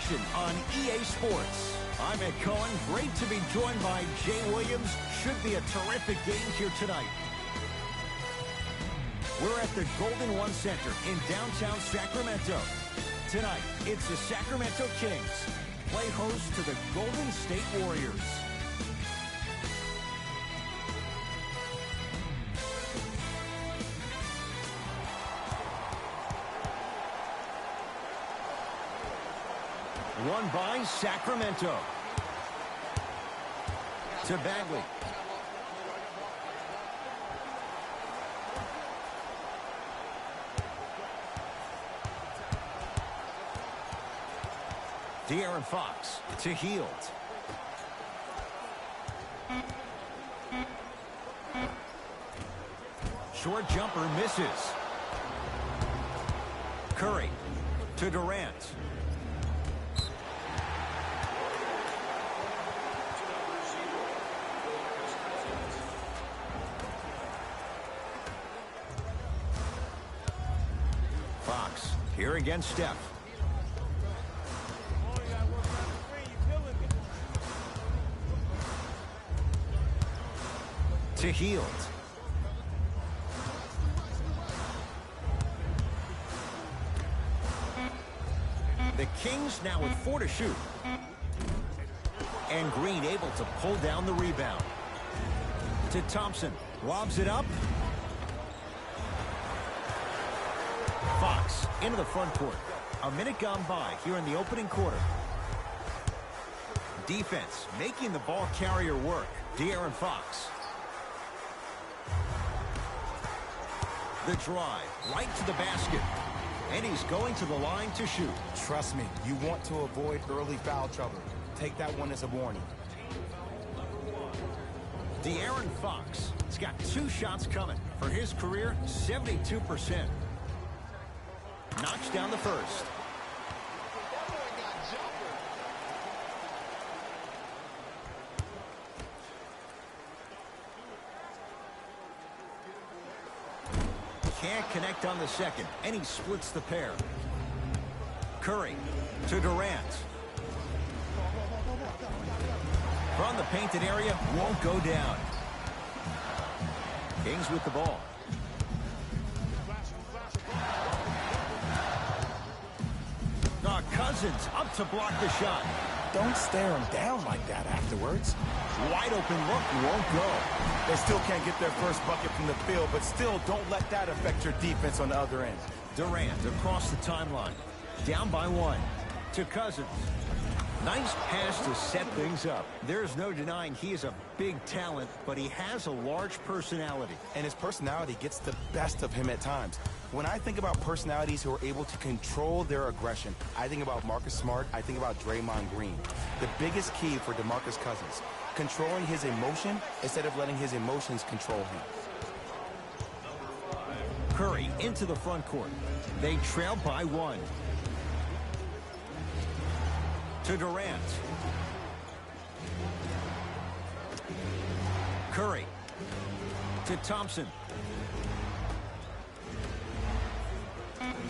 action on EA Sports. I'm Ed Cohen. Great to be joined by Jay Williams. Should be a terrific game here tonight. We're at the Golden One Center in downtown Sacramento. Tonight, it's the Sacramento Kings play host to the Golden State Warriors. Won by Sacramento. To Bagley. De'Aaron Fox to Hield. Short jumper misses. Curry to Durant. Fox here against Steph. To Hield. The Kings now with 4 to shoot. And Green able to pull down the rebound. To Thompson. Lobs it up. Fox into the front court. A minute gone by here in the opening quarter. Defense making the ball carrier work. De'Aaron Fox. The drive right to the basket. And he's going to the line to shoot. Trust me, you want to avoid early foul trouble. Take that one as a warning. De'Aaron Fox has got 2 shots coming. For his career, 72%. Knocks down the first. Can't connect on the second, and he splits the pair. Curry to Durant. From the painted area, won't go down. Kings with the ball. Cousins up to block the shot. Don't stare him down like that afterwards. Wide open look, won't go. They still can't get their first bucket from the field, but still don't let that affect your defense on the other end. Durant across the timeline. Down by 1. To Cousins. Nice pass to set things up. There's no denying he is a big talent, but he has a large personality. And his personality gets the best of him at times. When I think about personalities who are able to control their aggression, I think about Marcus Smart, I think about Draymond Green. The biggest key for DeMarcus Cousins, controlling his emotion instead of letting his emotions control him. Curry into the front court. They trail by 1. To Durant. Curry to Thompson.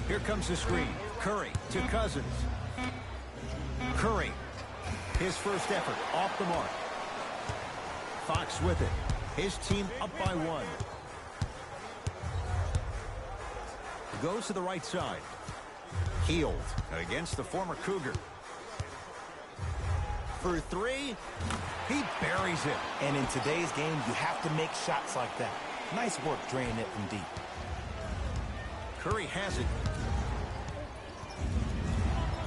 Here comes the screen. Curry to Cousins. Curry. His first effort off the mark. Fox with it. His team up by 1. Goes to the right side. Hield against the former Cougar. For 3. He buries it. And in today's game, you have to make shots like that. Nice work draining it from deep. Curry has it.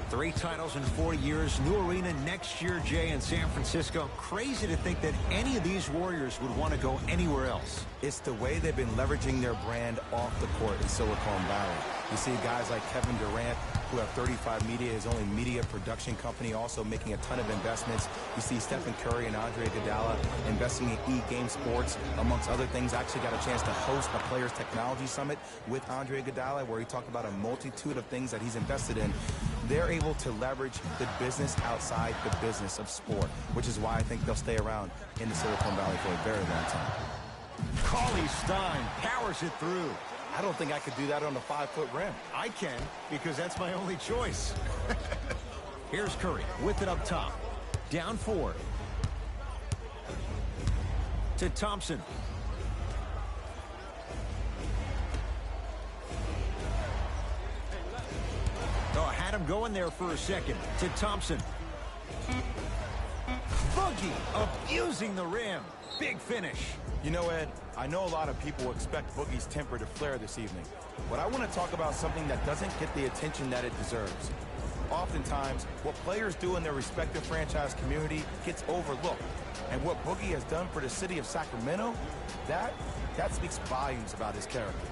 3 titles in 4 years. New arena next year, Jay, in San Francisco. Crazy to think that any of these Warriors would want to go anywhere else. It's the way they've been leveraging their brand off the court in Silicon Valley. You see guys like Kevin Durant, who have 35 Media, his only media production company, also making a ton of investments. You see Stephen Curry and Andre Iguodala investing in E-Game Sports, amongst other things. I actually got a chance to host a Players Technology Summit with Andre Iguodala, where he talked about a multitude of things that he's invested in. They're able to leverage the business outside the business of sport, which is why I think they'll stay around in the Silicon Valley for a very long time. Cauley Stein powers it through. I don't think I could do that on a 5-foot rim. I can, because that's my only choice. Here's Curry with it up top. Down 4. To Thompson. Oh, had him going there for a second. To Thompson. Boogie abusing the rim. Big finish. You know, Ed, I know a lot of people expect Boogie's temper to flare this evening, but I want to talk about something that doesn't get the attention that it deserves. Oftentimes, what players do in their respective franchise community gets overlooked. And what Boogie has done for the city of Sacramento, that speaks volumes about his character.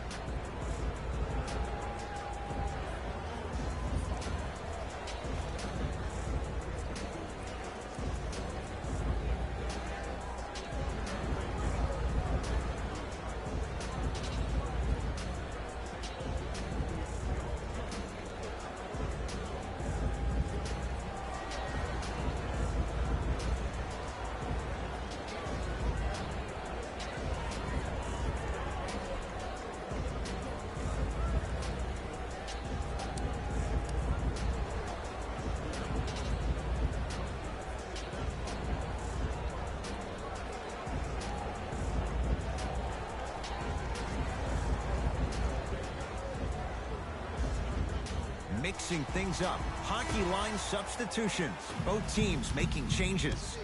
Mixing things up. Hockey line substitutions. Both teams making changes.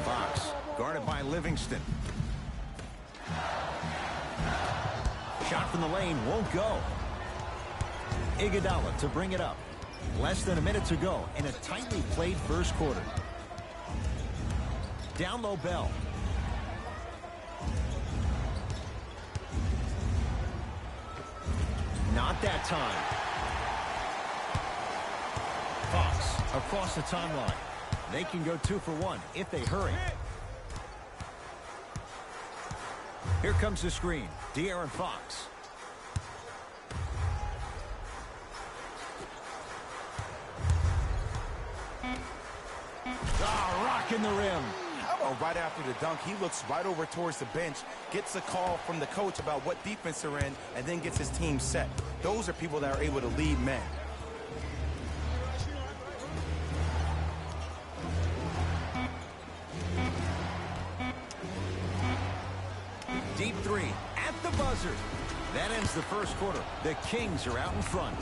Fox guarded by Livingston. Shot from the lane won't go. Iguodala to bring it up. Less than a minute to go in a tightly played first quarter. Down low Bell. Not that time. Fox across the timeline. They can go 2 for 1 if they hurry. Here comes the screen. De'Aaron Fox. Rocking the rim. How about right after the dunk, he looks right over towards the bench, gets a call from the coach about what defense they're in, and then gets his team set. Those are people that are able to lead men. Deep 3 at the buzzer. That ends the first quarter. The Kings are out in front.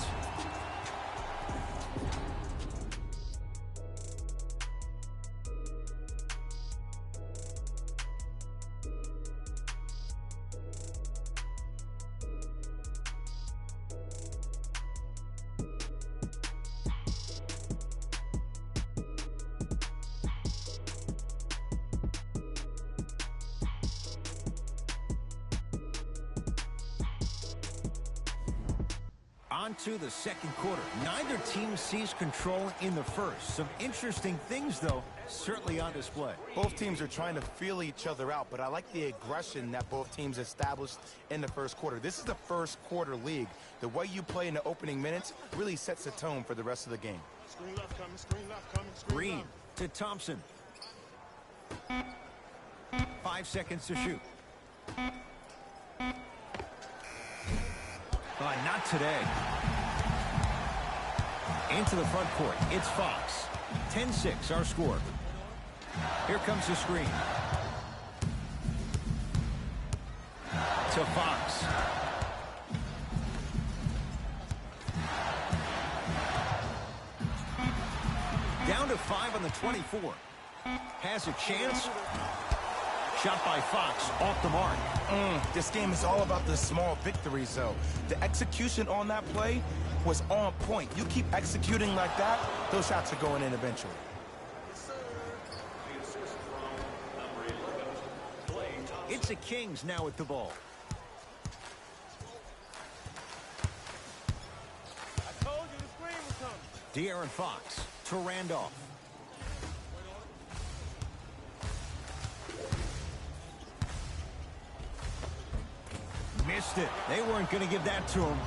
On to the second quarter. Neither team sees control in the first. Some interesting things, though, certainly on display. Both teams are trying to feel each other out, but I like the aggression that both teams established in the first quarter. This is the first quarter league. The way you play in the opening minutes really sets the tone for the rest of the game. Screen left coming, screen left coming, screen Green left. to Thompson. 5 seconds to shoot. Not today. Into the front court. It's Fox. 10-6 our score. Here comes the screen. To Fox. Down to 5 on the 24. Has a chance. Shot by Fox off the mark. This game is all about the small victories, though. The execution on that play was on point. You keep executing like that, those shots are going in eventually. It's the Kings now with the ball. I told you the screen was coming. De'Aaron Fox to Randolph. Missed it. They weren't going to give that to him.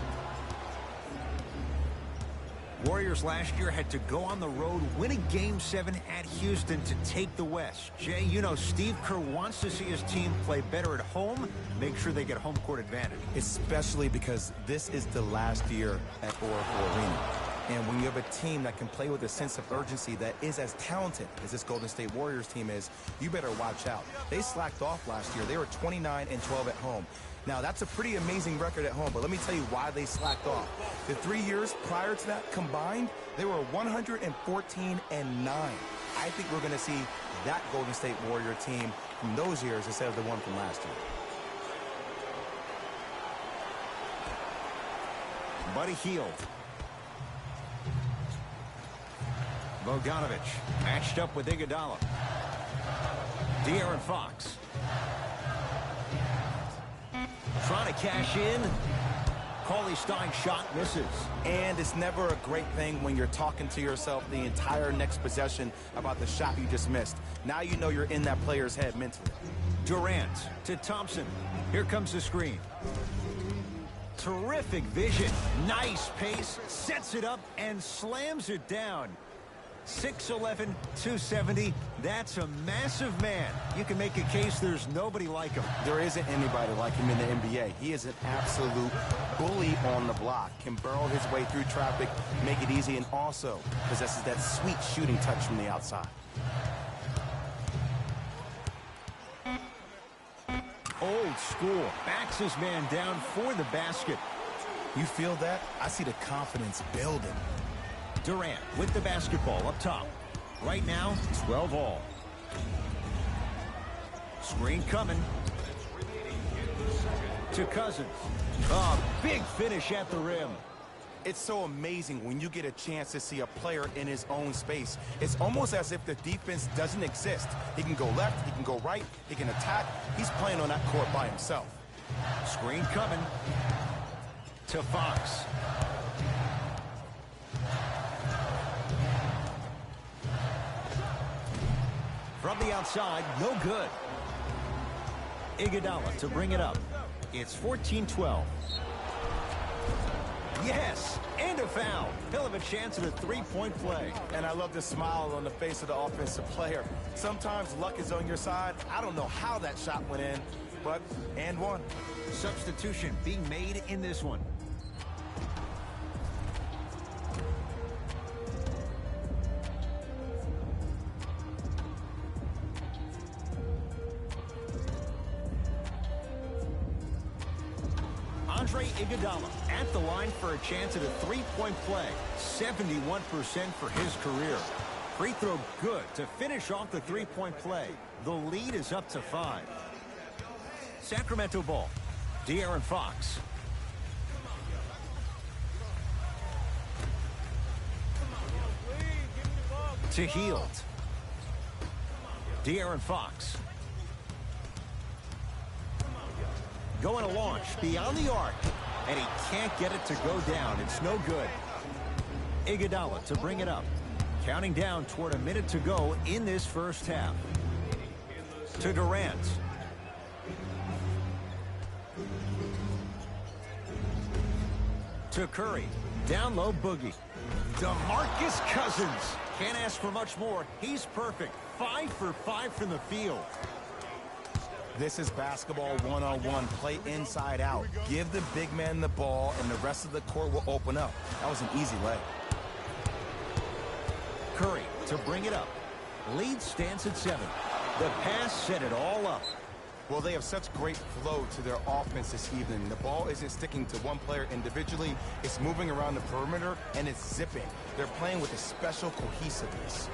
Warriors last year had to go on the road, win a Game 7 at Houston to take the West. Jay, you know Steve Kerr wants to see his team play better at home, make sure they get home court advantage. Especially because this is the last year at Oracle Arena. And when you have a team that can play with a sense of urgency that is as talented as this Golden State Warriors team is, you better watch out. They slacked off last year. They were 29-12 at home. Now, that's a pretty amazing record at home, but let me tell you why they slacked off. The 3 years prior to that combined, they were 114-9. I think we're going to see that Golden State Warrior team from those years instead of the one from last year. Buddy Hield. Bogdanovich matched up with Iguodala. De'Aaron Fox. Trying to cash in. Cauley Stein's shot misses. And it's never a great thing when you're talking to yourself the entire next possession about the shot you just missed. Now you know you're in that player's head mentally. Durant to Thompson. Here comes the screen. Terrific vision. Nice pace. Sets it up and slams it down. 6'11", 270. That's a massive man. You can make a case there's nobody like him. There isn't anybody like him in the NBA. He is an absolute bully on the block. Can burrow his way through traffic, make it easy, and also possesses that sweet shooting touch from the outside. Old school. Backs his man down for the basket. You feel that? I see the confidence building. Durant with the basketball up top. Right now, 12 all. Screen coming. To Cousins. A big finish at the rim. It's so amazing when you get a chance to see a player in his own space. It's almost as if the defense doesn't exist. He can go left, he can go right, he can attack. He's playing on that court by himself. Screen coming. To Fox. From the outside, no good. Iguodala to bring it up. It's 14-12. Yes, and a foul. He'll have a chance at a three-point play. And I love the smile on the face of the offensive player. Sometimes luck is on your side. I don't know how that shot went in, but and one. Substitution being made in this one. Iguodala at the line for a chance at a three-point play. 71% for his career. Free throw good to finish off the three-point play. The lead is up to 5. Sacramento ball. De'Aaron Fox. To Hield. De'Aaron Fox. Going to launch beyond the arc. And he can't get it to go down. It's no good. Iguodala to bring it up. Counting down toward a minute to go in this first half. To Durant. To Curry. Down low, Boogie. DeMarcus Cousins. Can't ask for much more. He's perfect. 5 for 5 from the field. This is basketball one-on-one. Play inside out. Give the big man the ball, and the rest of the court will open up. That was an easy lay. Curry to bring it up. Lead stands at 7. The pass set it all up. Well, they have such great flow to their offense this evening. The ball isn't sticking to one player individually. It's moving around the perimeter, and it's zipping. They're playing with a special cohesiveness.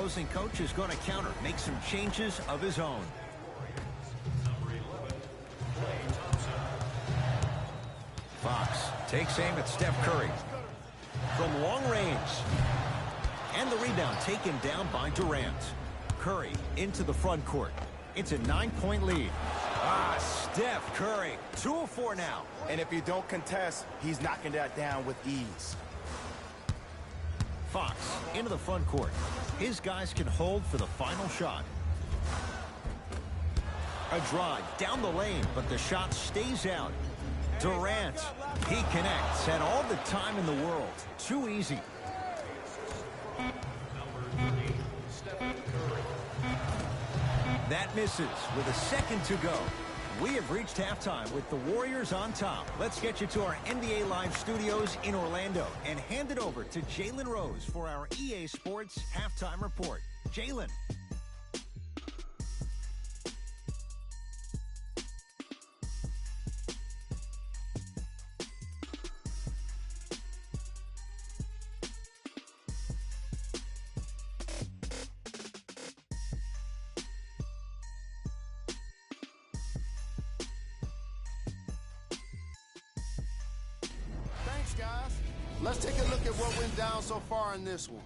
opposing coach is going to counter, make some changes of his own. Fox takes aim at Steph Curry. From long range. And the rebound taken down by Durant. Curry into the front court. It's a 9-point lead. Steph Curry, 2 of 4 now. And if you don't contest, he's knocking that down with ease. Fox into the front court. His guys can hold for the final shot. A drive down the lane, but the shot stays out. Durant, he connects, and all the time in the world. Too easy. That misses with a second to go. We have reached halftime with the Warriors on top. Let's get you to our NBA Live studios in Orlando and hand it over to Jalen Rose for our EA Sports Halftime Report. Jalen. Thanks, guys. Let's take a look at what went down so far in this one.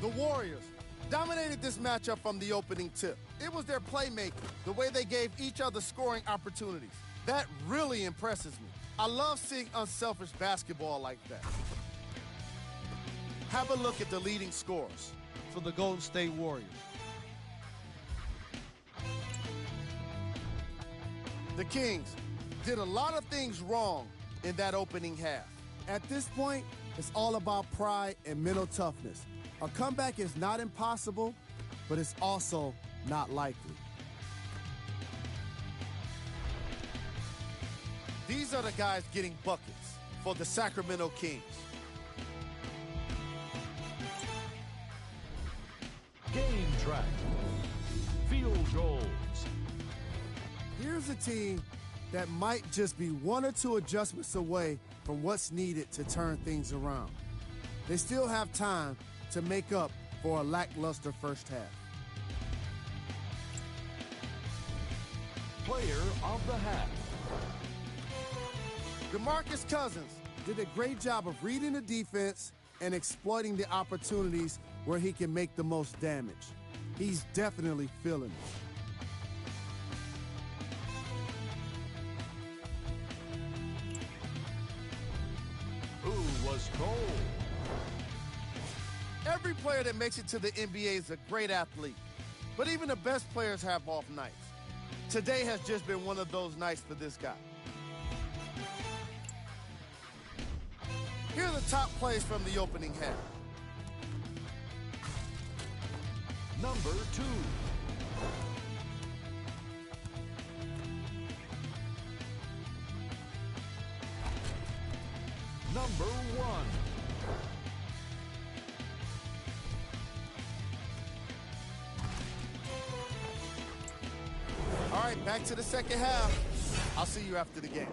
The Warriors dominated this matchup from the opening tip. It was their playmaking, the way they gave each other scoring opportunities. That really impresses me. I love seeing unselfish basketball like that. Have a look at the leading scorers for the Golden State Warriors. The Kings did a lot of things wrong in that opening half. At this point, it's all about pride and mental toughness. A comeback is not impossible, but it's also not likely. These are the guys getting buckets for the Sacramento Kings. Game track. Field goals. Here's a team that might just be 1 or 2 adjustments away from what's needed to turn things around. They still have time to make up for a lackluster first half. Player of the half. DeMarcus Cousins did a great job of reading the defense and exploiting the opportunities where he can make the most damage. He's definitely feeling it. Who was cold? Every player that makes it to the NBA is a great athlete, but even the best players have off nights. Today has just been one of those nights for this guy. Here are the top plays from the opening half. Number 2. Number 1. All right, back to the second half. I'll see you after the game.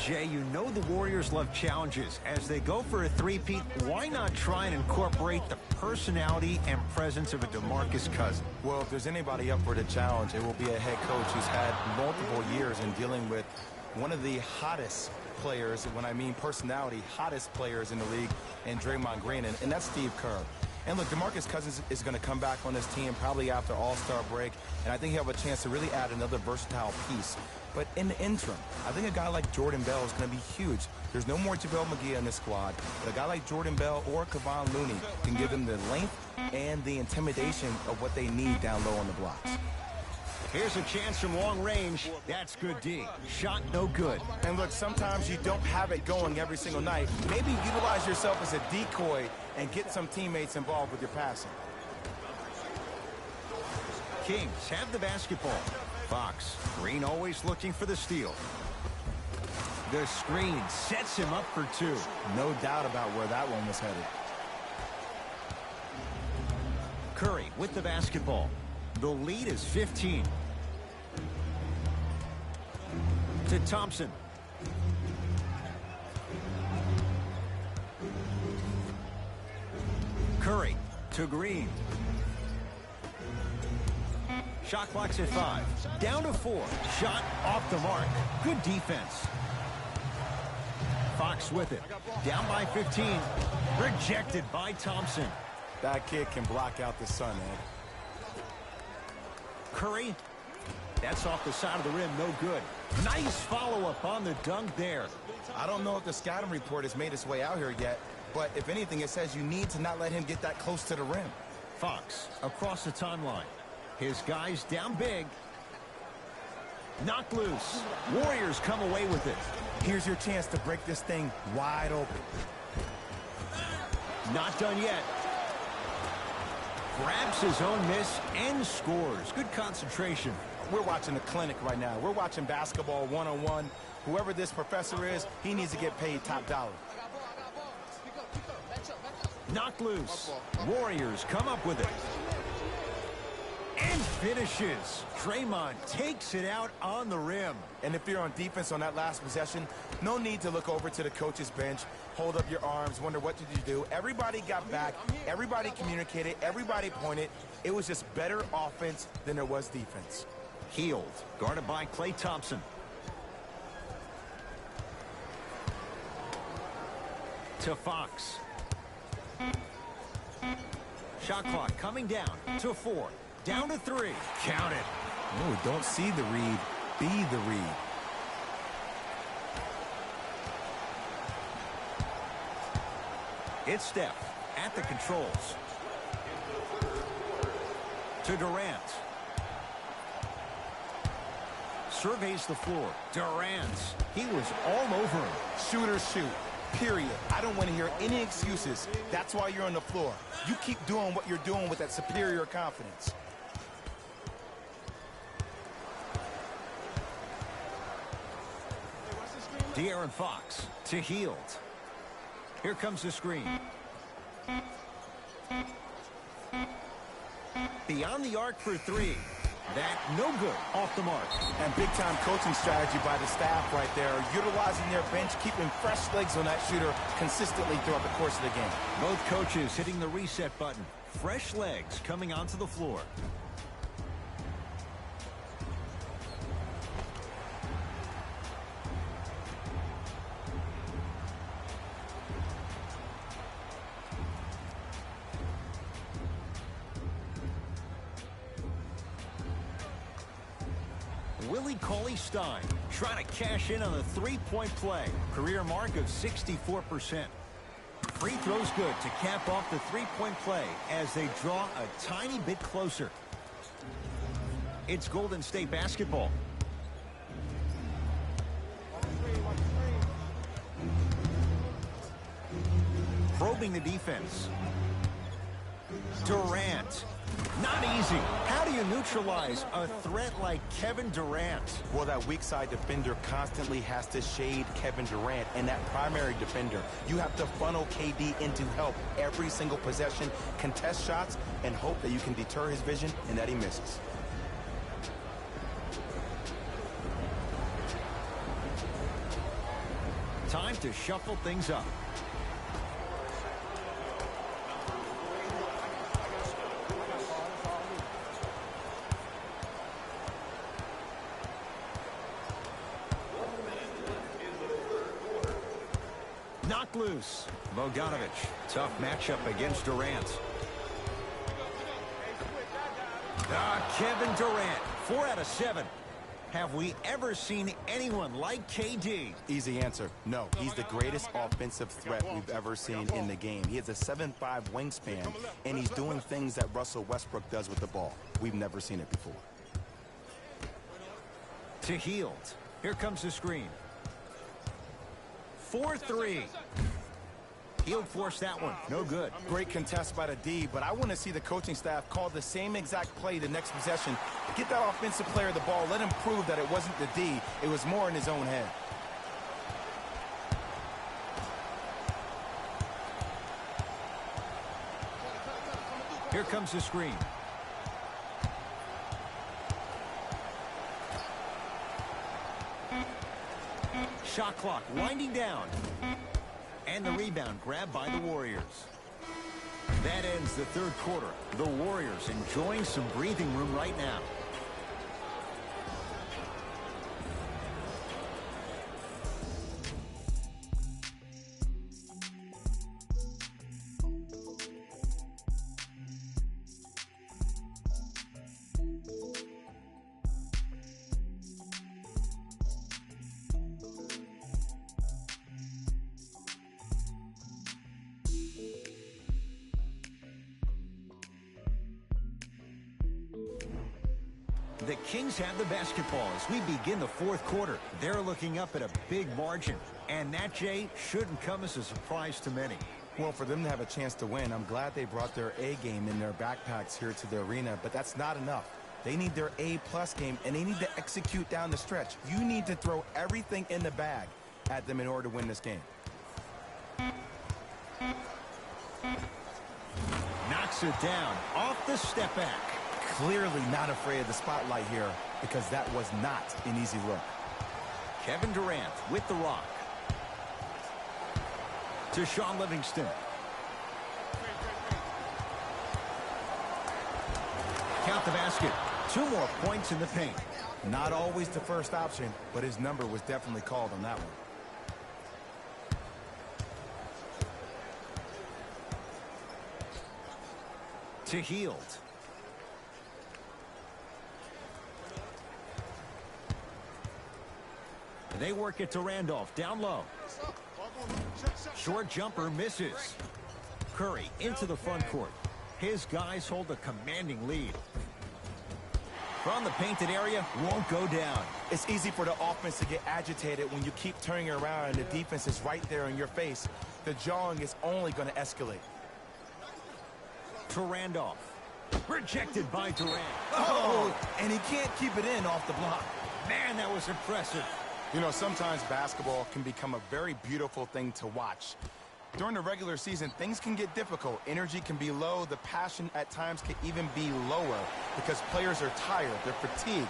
Jay, you know the Warriors love challenges. As they go for a three-peat, why not try and incorporate the personality and presence of a DeMarcus Cousins? Well, if there's anybody up for the challenge, it will be a head coach who's had multiple years in dealing with one of the hottest players, when I mean personality, hottest players in the league, and Draymond Green, and that's Steve Kerr. And look, DeMarcus Cousins is going to come back on this team probably after All-Star break, and I think he'll have a chance to really add another versatile piece. But in the interim, I think a guy like Jordan Bell is going to be huge. There's no more JaVale McGee in this squad, but a guy like Jordan Bell or Kevon Looney can give them the length and the intimidation of what they need down low on the blocks. Here's a chance from long range. That's good D. Shot no good. And look, sometimes you don't have it going every single night. Maybe utilize yourself as a decoy and get some teammates involved with your passing. Kings have the basketball. Fox. Green always looking for the steal. The screen sets him up for 2. No doubt about where that one was headed. Curry with the basketball. The lead is 15. To Thompson. Curry to Green. Shot clock's at 5. Down to 4. Shot off the mark. Good defense. Fox with it. Down by 15. Rejected by Thompson. That kid can block out the sun, Ed. Curry. That's off the side of the rim. No good. Nice follow-up on the dunk there. I don't know if the scouting report has made its way out here yet, but if anything, it says you need to not let him get that close to the rim. Fox across the timeline. His guys down big. Knocked loose. Warriors come away with it. Here's your chance to break this thing wide open. Not done yet. Grabs his own miss and scores. Good concentration. We're watching a clinic right now. We're watching basketball one-on-one. Whoever this professor is, he needs to get paid top dollar. Knocked loose. Warriors come up with it. And finishes. Draymond takes it out on the rim. And if you're on defense on that last possession, no need to look over to the coach's bench, hold up your arms, wonder what did you do. Everybody got back. Everybody communicated. Everybody pointed. It was just better offense than there was defense. Healed. Guarded by Klay Thompson. To Fox. Shot clock coming down to 4. Down to 3. Count it. Oh, don't see the read. Be the read. It's Steph at the controls. To Durant. Surveys the floor. Durant. He was all over him. Shooters shoot. Period. I don't want to hear any excuses. That's why you're on the floor. You keep doing what you're doing with that superior confidence. De'Aaron Fox to Hield. Here comes the screen. Beyond the arc for 3. That no good. Off the mark. And big-time coaching strategy by the staff right there, utilizing their bench, keeping fresh legs on that shooter consistently throughout the course of the game. Both coaches hitting the reset button. Fresh legs coming onto the floor. Willie Cauley-Stein trying to cash in on the three-point play. Career mark of 64%. Free throws good to cap off the three-point play as they draw a tiny bit closer. It's Golden State basketball. Probing the defense. Durant. Not easy. How do you neutralize a threat like Kevin Durant? Well, that weak side defender constantly has to shade Kevin Durant, and that primary defender, you have to funnel KD into help every single possession, contest shots, and hope that you can deter his vision and that he misses. Time to shuffle things up. Knocked loose. Bogdanovich. Tough matchup against Durant. Kevin Durant. 4 out of 7. Have we ever seen anyone like KD? Easy answer. No. He's the greatest offensive threat we've ever seen in the game. He has a 7'5" wingspan, and he's doing things that Russell Westbrook does with the ball. We've never seen it before. To Hield. Here comes the screen. 4-3. Hield forced that one. No good. Great contest by the D, but I want to see the coaching staff call the same exact play the next possession. Get that offensive player the ball. Let him prove that it wasn't the D. It was more in his own head. Here comes the screen. Shot clock winding down. And the rebound grabbed by the Warriors. That ends the third quarter. The Warriors enjoying some breathing room right now. The Kings have the basketball as we begin the fourth quarter. They're looking up at a big margin. And that, Jay, shouldn't come as a surprise to many. Well, for them to have a chance to win, I'm glad they brought their A game in their backpacks here to the arena, but that's not enough. They need their A-plus game, and they need to execute down the stretch. You need to throw everything in the bag at them in order to win this game. Knocks it down off the step back. Clearly not afraid of the spotlight here because that was not an easy look. Kevin Durant with the rock. To Sean Livingston. Count the basket. 2 more points in the paint. Not always the first option, but his number was definitely called on that one. To Hield. They work it to Randolph, down low. Short jumper misses. Curry into the front court. His guys hold a commanding lead. From the painted area, won't go down. It's easy for the offense to get agitated when you keep turning around and the defense is right there in your face. The jawing is only going to escalate. To Randolph. Rejected by Durant. Oh, and he can't keep it in off the block. Man, that was impressive. You know, sometimes basketball can become a very beautiful thing to watch. During the regular season, things can get difficult. Energy can be low. The passion at times can even be lower because players are tired. They're fatigued.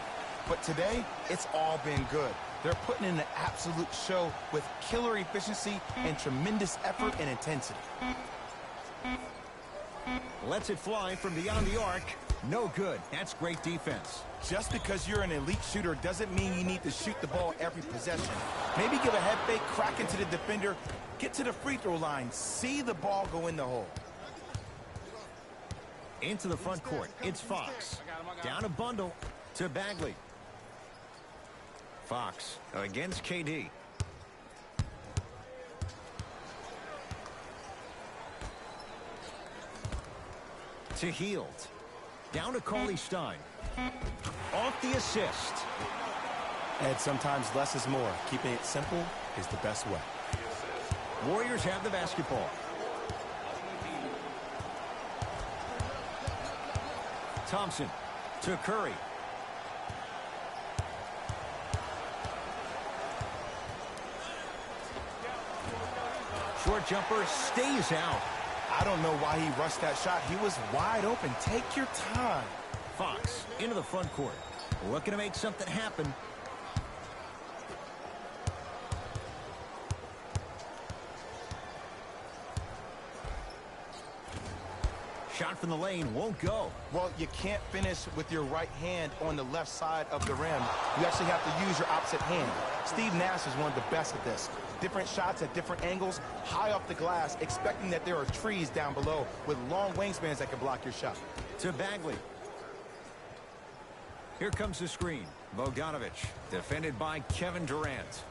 But today, it's all been good. They're putting in an absolute show with killer efficiency and tremendous effort and intensity. Lets it fly from beyond the arc. No good. That's great defense. Just because you're an elite shooter doesn't mean you need to shoot the ball every possession. Maybe give a head fake, crack into the defender, get to the free throw line, see the ball go in the hole. Into the front court, it's Fox. Down a bundle to Bagley. Fox against KD. To Hield. Down to Cauley Stein. Off the assist. And sometimes less is more. Keeping it simple is the best way. Warriors have the basketball. Thompson to Curry. Short jumper stays out. I don't know why he rushed that shot. He was wide open. Take your time. Fox into the front court. Looking to make something happen. Shot from the lane won't go. Well, you can't finish with your right hand on the left side of the rim. You actually have to use your opposite hand. Steve Nash is one of the best at this. Different shots at different angles, high off the glass, expecting that there are trees down below with long wingspans that can block your shot. To Bagley. Here comes the screen. Bogdanovich, defended by Kevin Durant.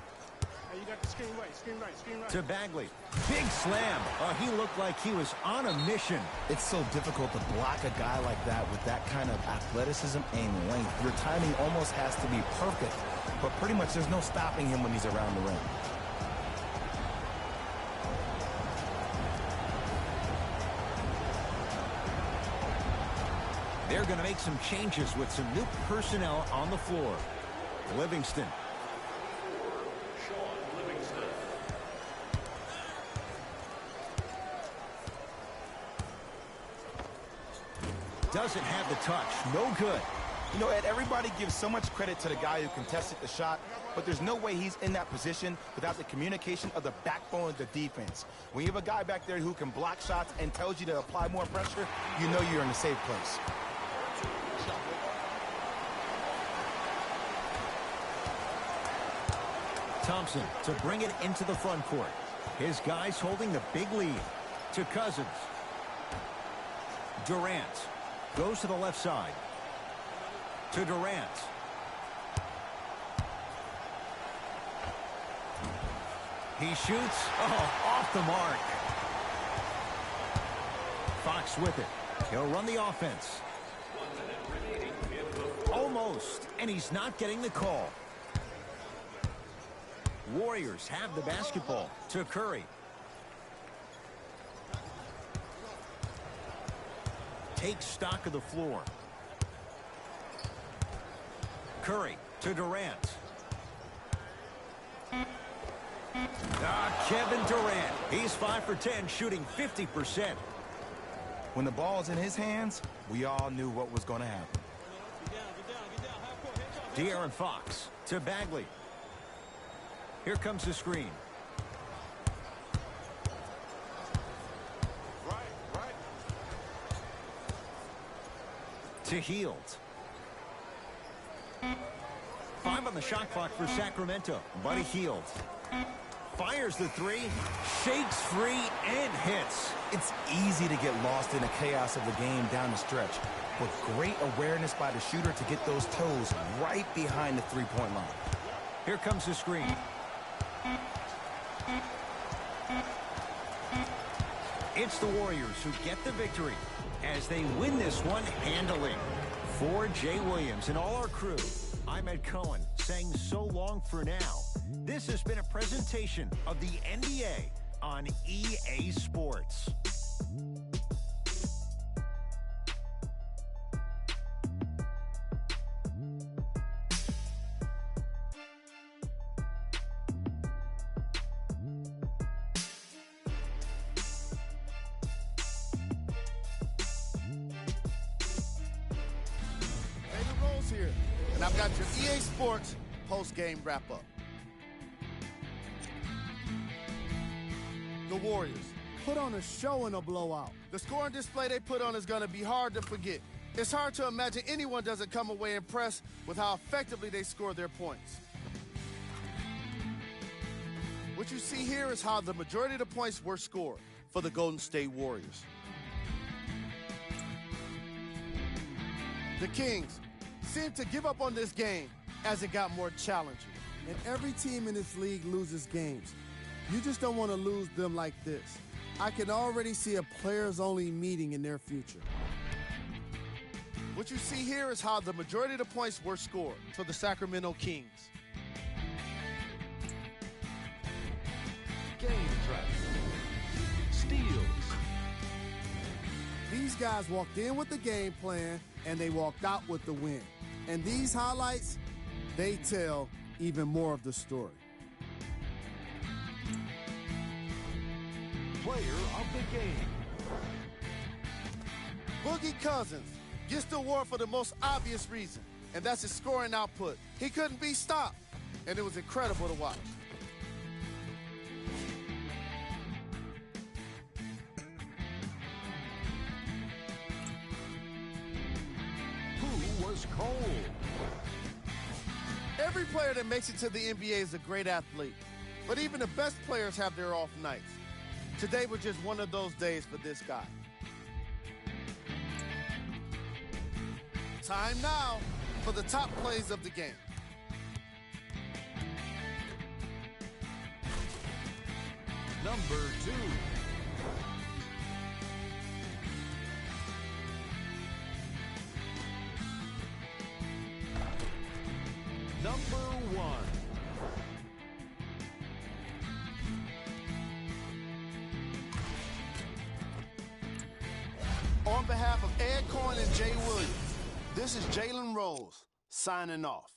Hey, you got the screen right, screen right, screen right. To Bagley. Big slam. He looked like he was on a mission. It's so difficult to block a guy like that with that kind of athleticism and length. Your timing almost has to be perfect, but pretty much there's no stopping him when he's around the rim. They're going to make some changes with some new personnel on the floor. Livingston. Doesn't have the touch. No good. You know, Ed, everybody gives so much credit to the guy who contested the shot, but there's no way he's in that position without the communication of the backbone of the defense. When you have a guy back there who can block shots and tells you to apply more pressure, you know you're in a safe place. Thompson to bring it into the front court. His guys holding the big lead. To Cousins. Durant goes to the left side. To Durant. He shoots. Oh, off the mark. Fox with it. He'll run the offense. Almost. And he's not getting the call. Warriors have the basketball. To Curry. Takes stock of the floor. Curry to Durant. Kevin Durant. He's 5 for 10, shooting 50%. When the ball's in his hands, we all knew what was going to happen. De'Aaron Fox to Bagley. Here comes the screen. Right. To Hield. 5 on the shot clock for Sacramento. Buddy Hield. Fires the three. Shakes free and hits. It's easy to get lost in the chaos of the game down the stretch, but great awareness by the shooter to get those toes right behind the three-point line. Here comes the screen. It's the Warriors who get the victory as they win this one handily. For Jay Williams and all our crew, I'm Ed Cohen saying so long for now. This has been a presentation of the NBA on EA Sports. Here, and I've got your EA Sports post-game wrap-up. The Warriors put on a show in a blowout. The scoring display they put on is going to be hard to forget. It's hard to imagine anyone doesn't come away impressed with how effectively they scored their points. What you see here is how the majority of the points were scored for the Golden State Warriors. The Kings seemed to give up on this game as it got more challenging. And every team in this league loses games. You just don't want to lose them like this. I can already see a players-only meeting in their future. What you see here is how the majority of the points were scored for the Sacramento Kings. Game track. Steals. These guys walked in with the game plan, and they walked out with the win. And these highlights, they tell even more of the story. Player of the game. Boogie Cousins gets the award for the most obvious reason, and that's his scoring output. He couldn't be stopped, and it was incredible to watch. Who was cold? Every player that makes it to the NBA is a great athlete, but even the best players have their off nights. Today was just one of those days for this guy. Time now for the top plays of the game. Number 2. Number 1. On behalf of Ed Cohen and Jay Williams, this is Jalen Rose signing off.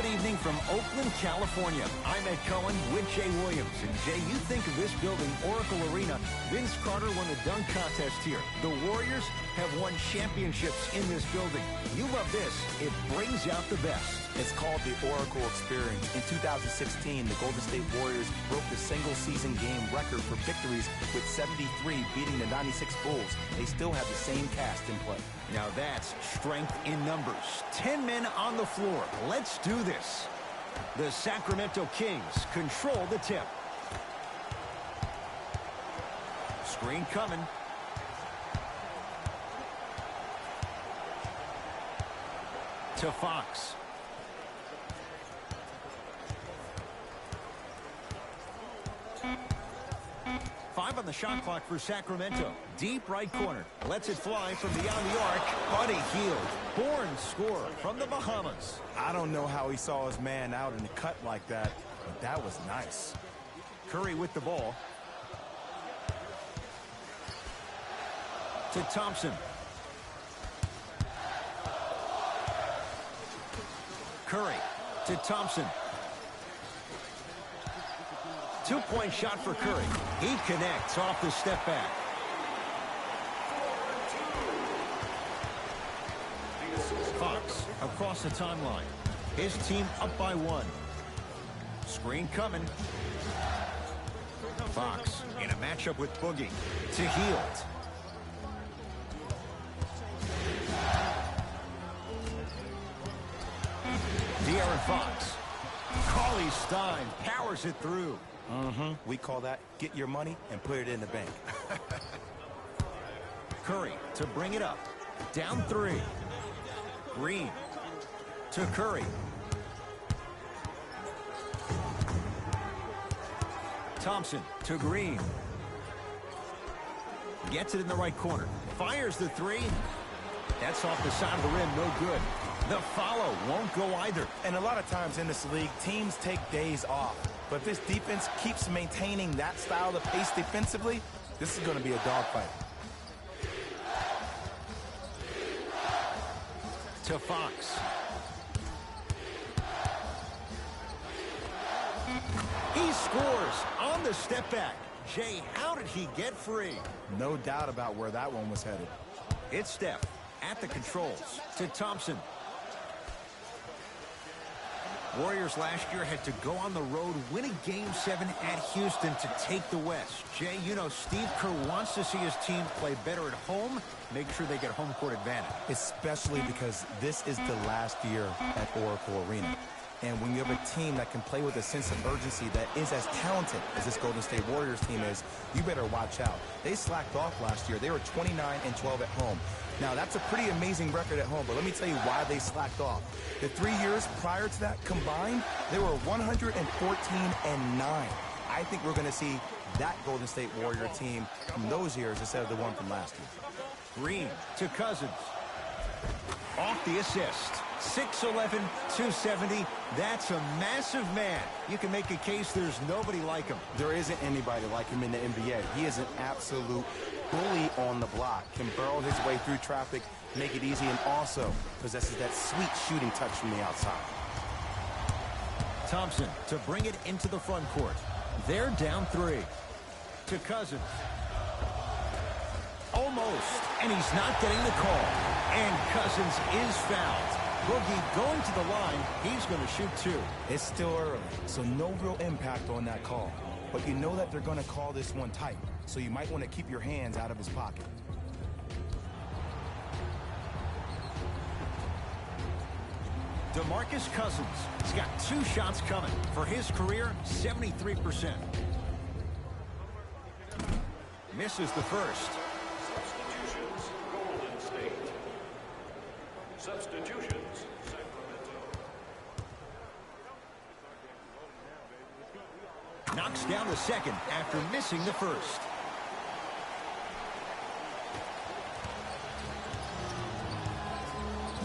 Good evening from Oakland, California. I'm Ed Cohen with Jay Williams. And Jay, you think of this building, Oracle Arena. Vince Carter won the dunk contest here. The Warriors have won championships in this building. You love this. It brings out the best. It's called the Oracle Experience. In 2016, the Golden State Warriors broke the single-season game record for victories with 73, beating the 96 Bulls. They still have the same cast in play. Now that's strength in numbers. 10 men on the floor. Let's do this. The Sacramento Kings control the tip. Screen coming. To Fox. Five on the shot clock for Sacramento. Deep right corner. Lets it fly from beyond the arc. Buddy Hield. Born scorer from the Bahamas. I don't know how he saw his man out in a cut like that, but that was nice. Curry with the ball. To Thompson. Curry to Thompson. Two-point shot for Curry. He connects off the step back. Fox across the timeline. His team up by one. Screen coming. Fox in a matchup with Boogie. To Hield. De'Aaron Fox. Cauley Stein powers it through. We call that get your money and put it in the bank. Curry to bring it up. Down three. Green to Curry. Thompson to Green. Gets it in the right corner. Fires the three. That's off the side of the rim. No good. The follow won't go either. And a lot of times in this league, teams take days off. But if this defense keeps maintaining that style of pace defensively, this is going to be a dogfight. To Fox. He scores on the step back. Jay, how did he get free? No doubt about where that one was headed. It's Steph at the controls to Thompson. Warriors last year had to go on the road, win a Game 7 at Houston to take the West. Jay, you know Steve Kerr wants to see his team play better at home, make sure they get home court advantage. Especially because this is the last year at Oracle Arena. And when you have a team that can play with a sense of urgency that is as talented as this Golden State Warriors team is, you better watch out. They slacked off last year. They were 29-12 at home. Now, that's a pretty amazing record at home, but let me tell you why they slacked off. The 3 years prior to that combined, they were 114-9. I think we're going to see that Golden State Warrior team from those years instead of the one from last year. Green to Cousins. Off the assist. 6'11", 270. That's a massive man. You can make a case there's nobody like him. There isn't anybody like him in the NBA. He is an absolute bully on the block. Can barrel his way through traffic, make it easy, and also possesses that sweet shooting touch from the outside. Thompson to bring it into the front court. They're down three. To Cousins. Almost. And he's not getting the call. And Cousins is fouled. Boogie going to the line. He's going to shoot two. It's still early, so no real impact on that call. But you know that they're going to call this one tight, so you might want to keep your hands out of his pocket. DeMarcus Cousins. He's got two shots coming. For his career, 73%. Misses the first. Substitutions, Golden State. Substitutions, Sacramento. Knocks down the second after missing the first.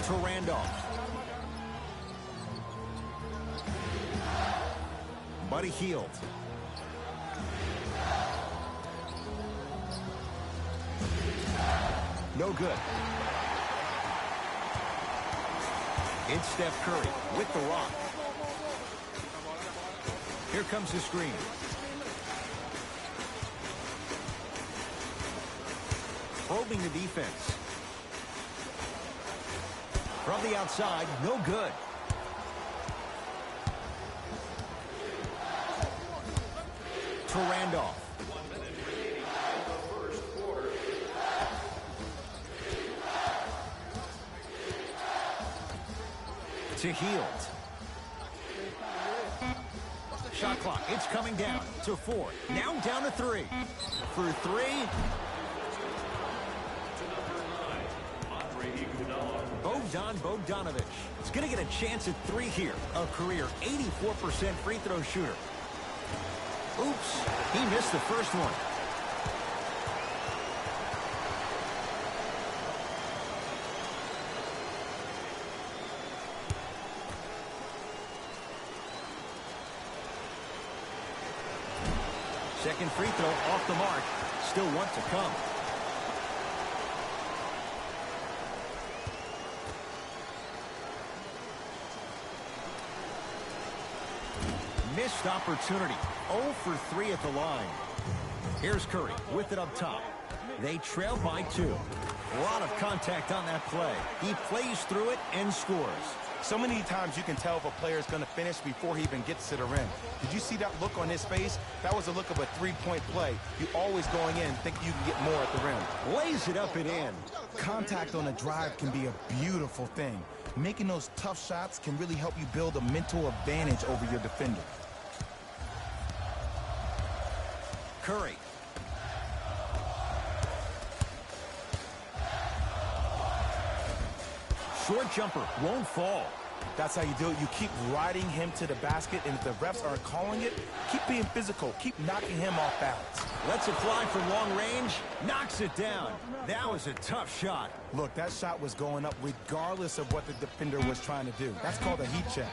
To Randolph. Buddy Hield. No good. It's Steph Curry with the rock. Here comes the screen. Probing the defense. From the outside, no good. To Randolph. To Heald. Shot clock, it's coming down to 4. Now down to 3. For 3. Bogdanovich is going to get a chance at 3 here. A career 84% free throw shooter. Oops, he missed the first one. Second free throw off the mark. Still one to come. Missed opportunity. 0 for 3 at the line. Here's Curry with it up top. They trail by 2. A lot of contact on that play. He plays through it and scores. So many times you can tell if a player is going to finish before he even gets to the rim. Did you see that look on his face? That was a look of a three-point play. You always going in thinking you can get more at the rim. Lays it up and in. Contact on a drive can be a beautiful thing. Making those tough shots can really help you build a mental advantage over your defender. Curry. Short jumper won't fall. That's how you do it. You keep riding him to the basket, and if the refs aren't calling it, keep being physical. Keep knocking him off balance. Lets it fly from long range. Knocks it down. That was a tough shot. Look, that shot was going up regardless of what the defender was trying to do. That's called a heat check.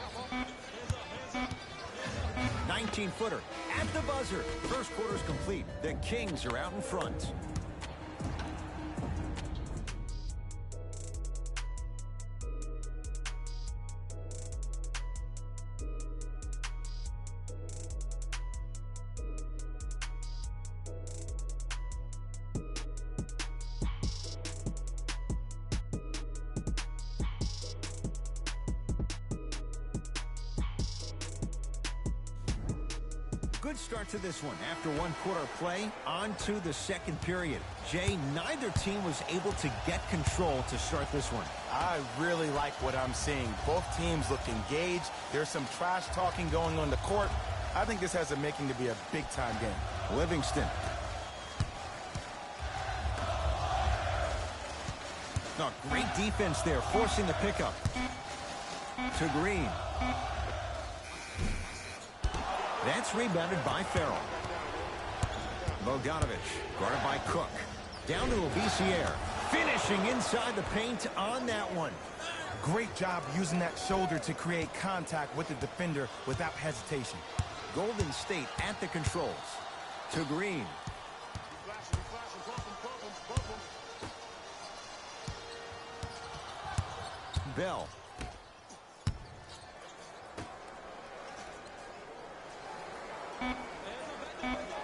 19-footer at the buzzer. First quarter's complete. The Kings are out in front. Good start to this one. After 1 quarter play, on to the second period. Jay, neither team was able to get control to start this one. I really like what I'm seeing. Both teams look engaged. There's some trash talking going on the court. I think this has a making to be a big-time game. Livingston. Oh, great defense there, forcing the pickup. To Green. That's rebounded by Farrell. Bogdanovich, guarded by Cook. Down to Obisier. Finishing inside the paint on that one. Great job using that shoulder to create contact with the defender without hesitation. Golden State at the controls. To Green. Bell.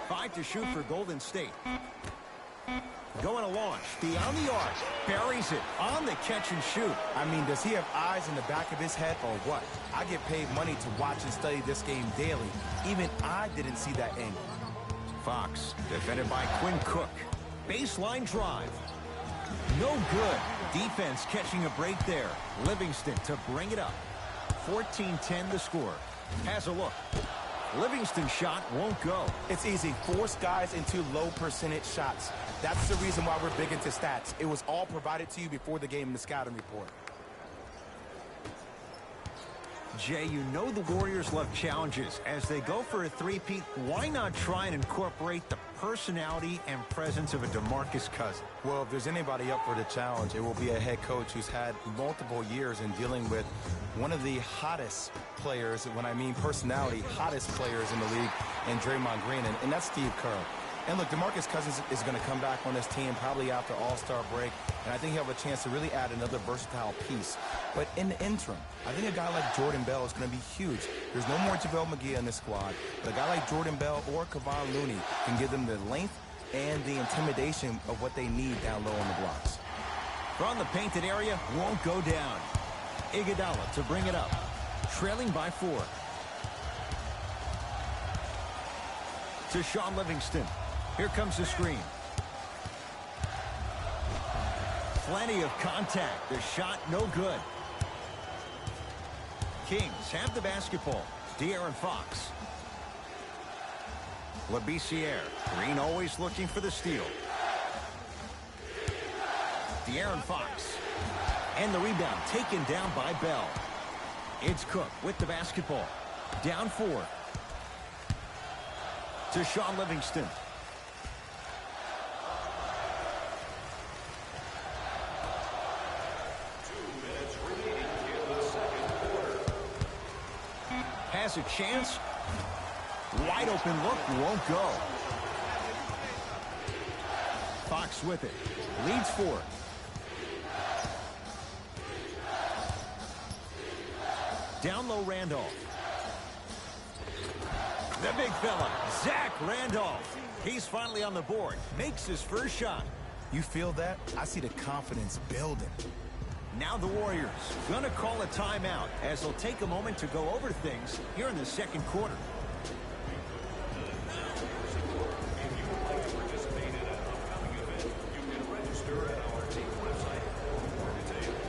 Five to shoot for Golden State. Going to launch. Beyond the arc. Buries it on the catch and shoot. I mean, does he have eyes in the back of his head or what? I get paid money to watch and study this game daily. Even I didn't see that angle. Fox, defended by Quinn Cook. Baseline drive. No good. Defense catching a break there. Livingston to bring it up. 14-10 the score. Has a look. Livingston's shot won't go. It's easy. Force guys into low percentage shots. That's the reason why we're big into stats. It was all provided to you before the game in the scouting report. Jay, you know the Warriors love challenges. As they go for a three-peat, why not try and incorporate the personality and presence of a DeMarcus Cousins? Well, if there's anybody up for the challenge, it will be a head coach who's had multiple years in dealing with one of the hottest players, when I mean personality, hottest players in the league, and Draymond Green, and that's Steve Kerr. And look, DeMarcus Cousins is going to come back on this team probably after All-Star break, and I think he'll have a chance to really add another versatile piece. But in the interim, I think a guy like Jordan Bell is going to be huge. There's no more JaVale McGee in this squad, but a guy like Jordan Bell or Kevon Looney can give them the length and the intimidation of what they need down low on the blocks. From the painted area, won't go down. Iguodala to bring it up. Trailing by 4. To Sean Livingston. Here comes the screen. Plenty of contact. The shot no good. Kings have the basketball. De'Aaron Fox. Labissiere. Green always looking for the steal. De'Aaron Fox. And the rebound taken down by Bell. It's Cook with the basketball. Down 4. To Sean Livingston. Has a chance. Wide open look, won't go. Fox with it. Leads 4. Down low, Randolph. The big fella, Zach Randolph. He's finally on the board. Makes his first shot. You feel that? I see the confidence building. Now the Warriors gonna call a timeout as they'll take a moment to go over things here in the second quarter. If you would like to participate in an upcoming event, you can register at our team website for more details.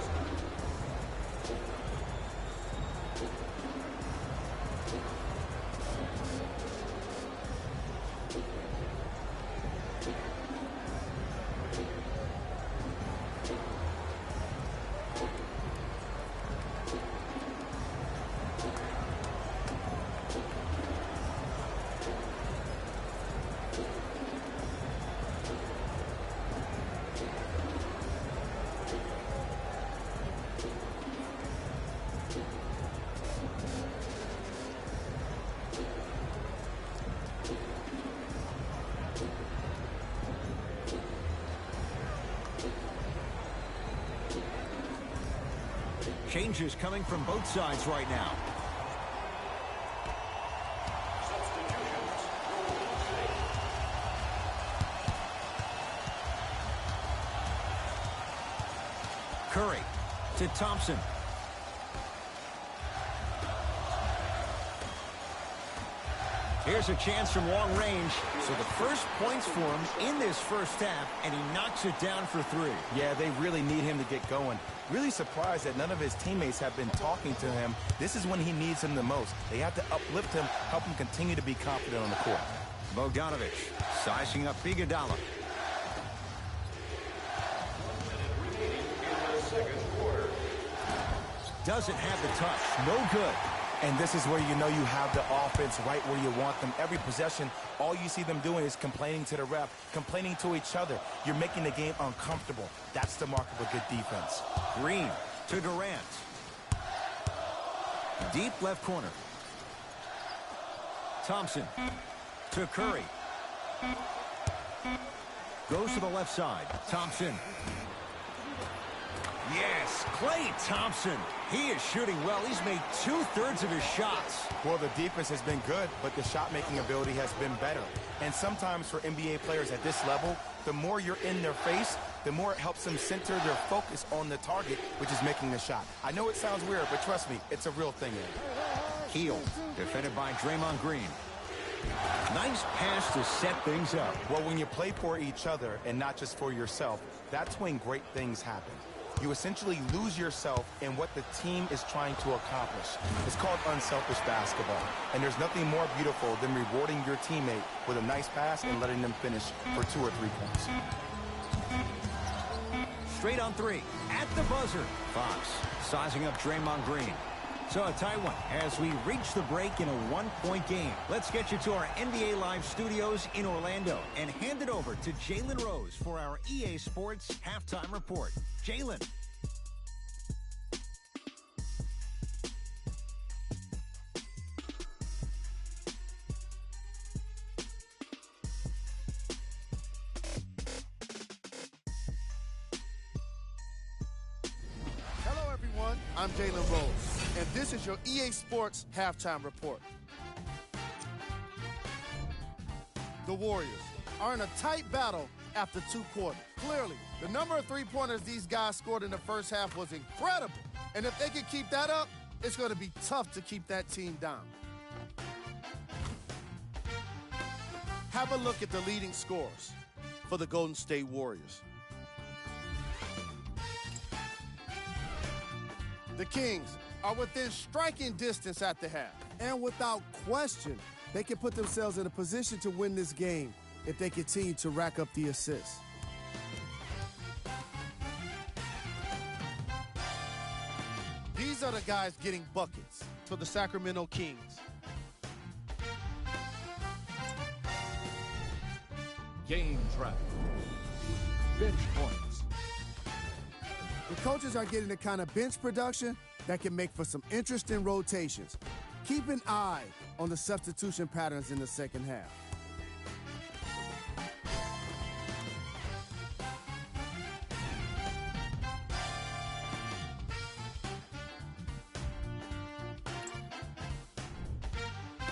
Changes coming from both sides right now. Curry to Thompson. Here's a chance from long range. So the first points for him in this first half, and he knocks it down for 3. Yeah, they really need him to get going. Really surprised that none of his teammates have been talking to him. This is when he needs him the most. They have to uplift him, help him continue to be confident on the court. Bogdanovich sizing up Iguodala. Doesn't have the touch. No good. And this is where you know you have the offense right where you want them. Every possession, all you see them doing is complaining to the ref, complaining to each other. You're making the game uncomfortable. That's the mark of a good defense. Green to Durant. Deep left corner. Thompson to Curry. Goes to the left side. Thompson. Yes, Klay Thompson. He is shooting well. He's made 2/3 of his shots. Well, the defense has been good, but the shot-making ability has been better. And sometimes for NBA players at this level, the more you're in their face, the more it helps them center their focus on the target, which is making the shot. I know it sounds weird, but trust me, it's a real thing. Heel, defended by Draymond Green. Nice pass to set things up. Well, when you play for each other and not just for yourself, that's when great things happen. You essentially lose yourself in what the team is trying to accomplish. It's called unselfish basketball. And there's nothing more beautiful than rewarding your teammate with a nice pass and letting them finish for 2 or 3 points. Straight on 3 at the buzzer. Fox sizing up Draymond Green. So a tight one as we reach the break in a 1-point game. Let's get you to our NBA Live studios in Orlando and hand it over to Jalen Rose for our EA Sports Halftime Report. Jalen. I'm Jalen Rose, and this is your EA Sports Halftime Report. The Warriors are in a tight battle after 2 quarters. Clearly, the number of three-pointers these guys scored in the first half was incredible. And if they can keep that up, it's going to be tough to keep that team down. Have a look at the leading scorers for the Golden State Warriors. The Kings are within striking distance at the half. And without question, they can put themselves in a position to win this game if they continue to rack up the assists. These are the guys getting buckets for the Sacramento Kings. Game track. Bench points. The coaches are getting the kind of bench production that can make for some interesting rotations. Keep an eye on the substitution patterns in the second half.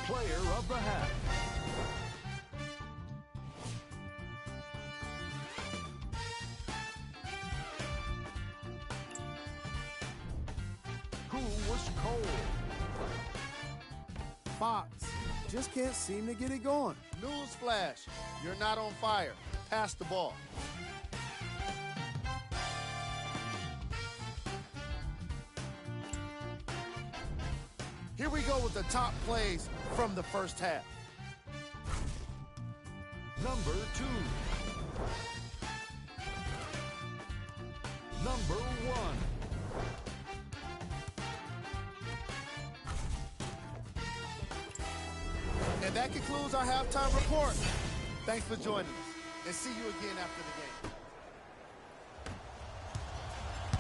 Player of the half. Who was cold? Fox just can't seem to get it going. Newsflash, you're not on fire. Pass the ball. Here we go with the top plays from the first half. Number 2. Number 1. And that concludes our halftime report. Thanks for joining us, and see you again after the game.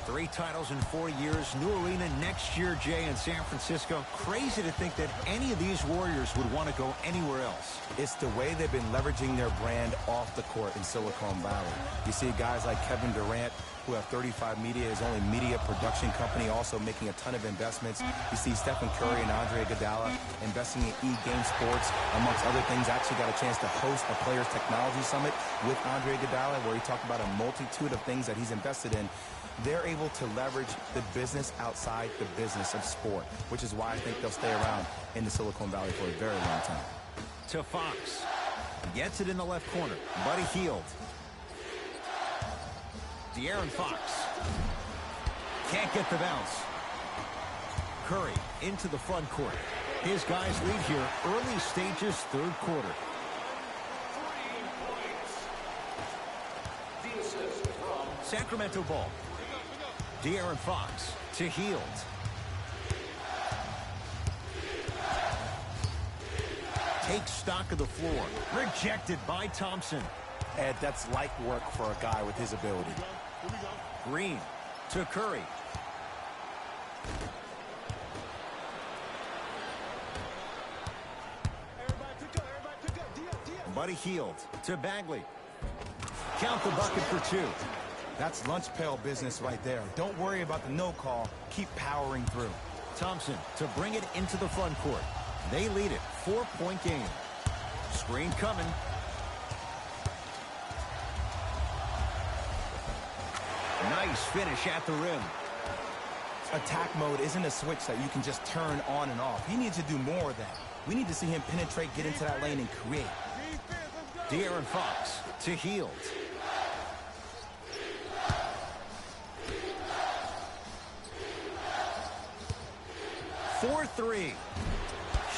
3 titles in 4 years, new arena next year, Jay, in San Francisco. Crazy to think that any of these Warriors would want to go anywhere else. It's the way they've been leveraging their brand off the court in Silicon Valley. You see guys like Kevin Durant, who have 35 Media, his only media production company, also making a ton of investments. You see Stephen Curry and Andre Iguodala investing in E-Game Sports, amongst other things. I actually got a chance to host a Players Technology Summit with Andre Iguodala, where he talked about a multitude of things that he's invested in. They're able to leverage the business outside the business of sport, which is why I think they'll stay around in the Silicon Valley for a very long time. To Fox. Gets it in the left corner. Buddy Hield. De'Aaron Fox. Can't get the bounce. Curry into the front court. His guys lead here early stages, third quarter. 3 points. The assist from Sacramento ball. De'Aaron Fox to Hield. Takes stock of the floor. Rejected by Thompson. Ed, that's light work for a guy with his ability. Green to Curry. Buddy Hield to Bagley. Count the bucket for 2. That's lunch pail business right there. Don't worry about the no call. Keep powering through. Thompson to bring it into the front court. They lead it. 4-point game. Screen coming. Nice finish at the rim. Attack mode isn't a switch that you can just turn on and off. He needs to do more of that. We need to see him penetrate, get into that lane, and create. De'Aaron Fox to Hield. For 3.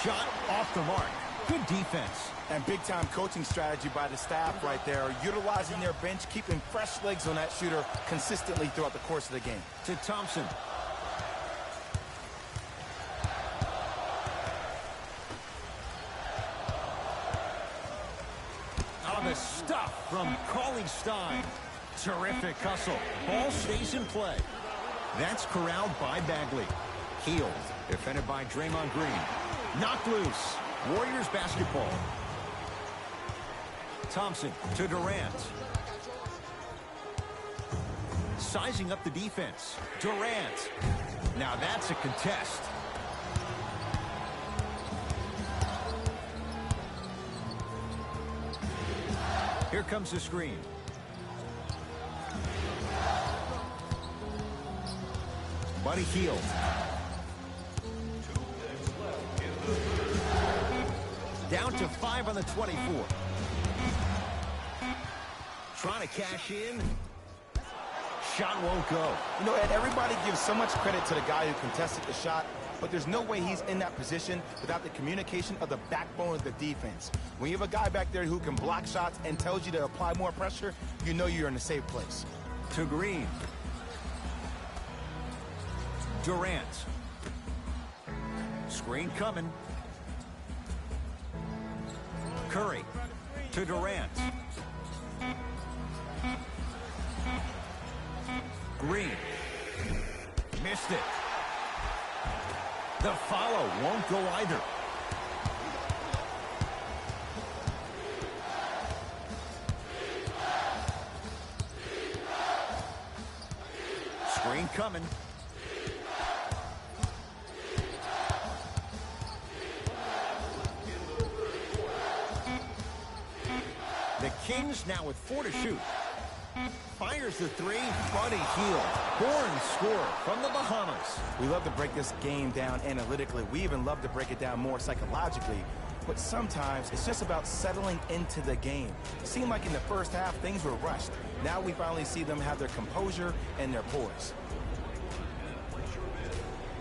Shot off the mark. Good defense. And big-time coaching strategy by the staff right there, utilizing their bench, keeping fresh legs on that shooter consistently throughout the course of the game. To Thompson. Oh, the stuff from Cauley-Stein. Terrific hustle. Ball stays in play. That's corralled by Bagley. Hield, defended by Draymond Green. Knocked loose. Warriors basketball. Thompson to Durant. Sizing up the defense. Durant. Now that's a contest. Here comes the screen. Buddy Hield. Down to 5 on the 24. Trying to cash in. Shot won't go. You know, Ed, everybody gives so much credit to the guy who contested the shot, but there's no way he's in that position without the communication of the backbone of the defense. When you have a guy back there who can block shots and tells you to apply more pressure, you know you're in a safe place. To Green. Durant. Screen coming. Curry to Durant. Green. Missed it. The follow won't go either. Screen coming. The Kings now with 4 to shoot. Fires the 3. Buddy Hield. Born scorer from the Bahamas. We love to break this game down analytically. We even love to break it down more psychologically. But sometimes it's just about settling into the game. It seemed like in the first half, things were rushed. Now we finally see them have their composure and their poise.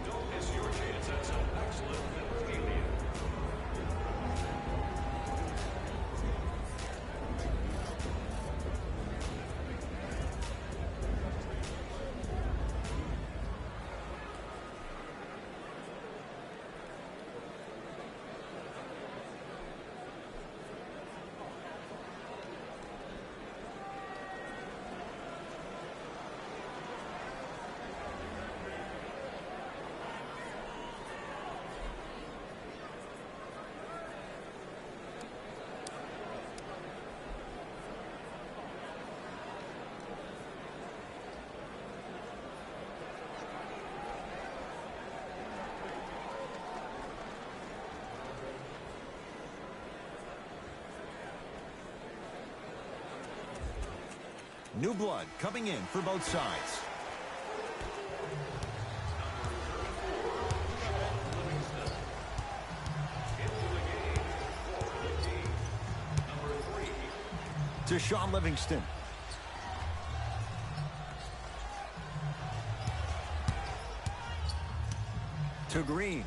Don't miss your chance at some excellent memorabilia. New blood coming in for both sides. To Sean Livingston. To Green.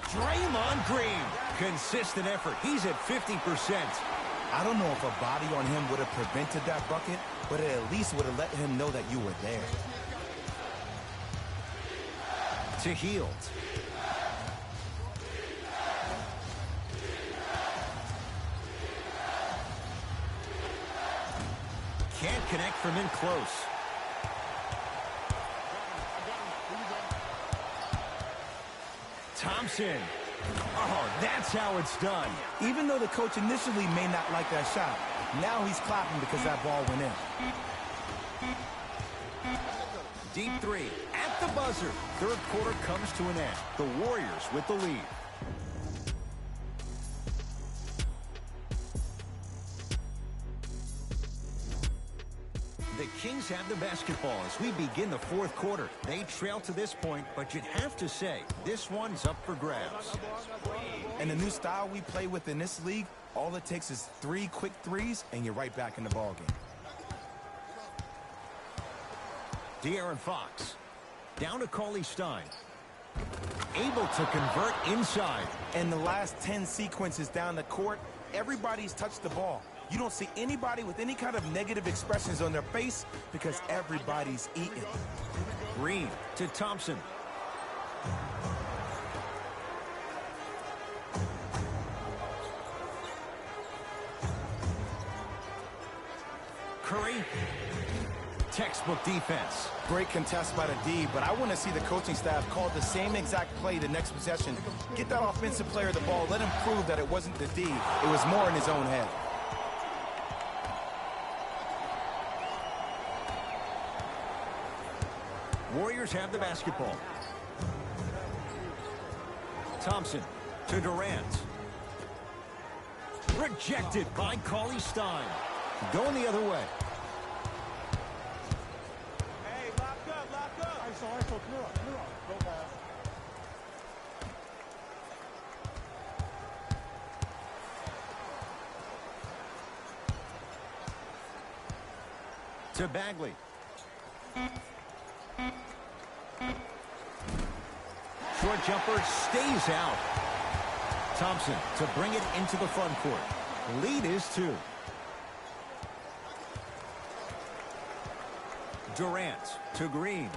Draymond Green. Consistent effort. He's at 50%. I don't know if a body on him would have prevented that bucket, but it at least would have let him know that you were there. To Hield. Can't connect from in close. Thompson. Oh, that's how it's done. Even though the coach initially may not like that shot, now he's clapping because that ball went in. Deep 3 at the buzzer. Third quarter comes to an end. The Warriors with the lead. The Kings have the basketball as we begin the fourth quarter. They trail to this point, but you'd have to say this one's up for grabs. And the new style we play with in this league, all it takes is 3 quick threes, and you're right back in the ballgame. De'Aaron Fox. Down to Cauley Stein. Able to convert inside. And the last 10 sequences down the court, everybody's touched the ball. You don't see anybody with any kind of negative expressions on their face because everybody's eating. Green to Thompson. Curry. Textbook defense. Great contest by the D, but I want to see the coaching staff call the same exact play the next possession. Get that offensive player the ball. Let him prove that it wasn't the D. It was more in his own head. Warriors have the basketball. Thompson to Durant. Rejected by Cauley Stein. Going the other way. Hey, lock up, lock up. ISO, clear up, clear up. Go pass. To Bagley. Short jumper stays out. Thompson to bring it into the front court. Lead is 2. Durant to Green.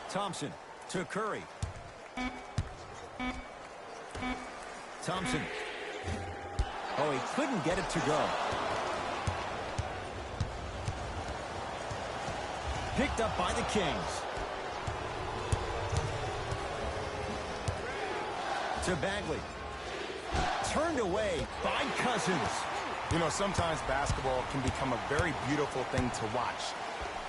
Thompson to Curry. Thompson. Oh, he couldn't get it to go. Picked up by the Kings. To Bagley. Turned away by Cousins. You know, sometimes basketball can become a very beautiful thing to watch.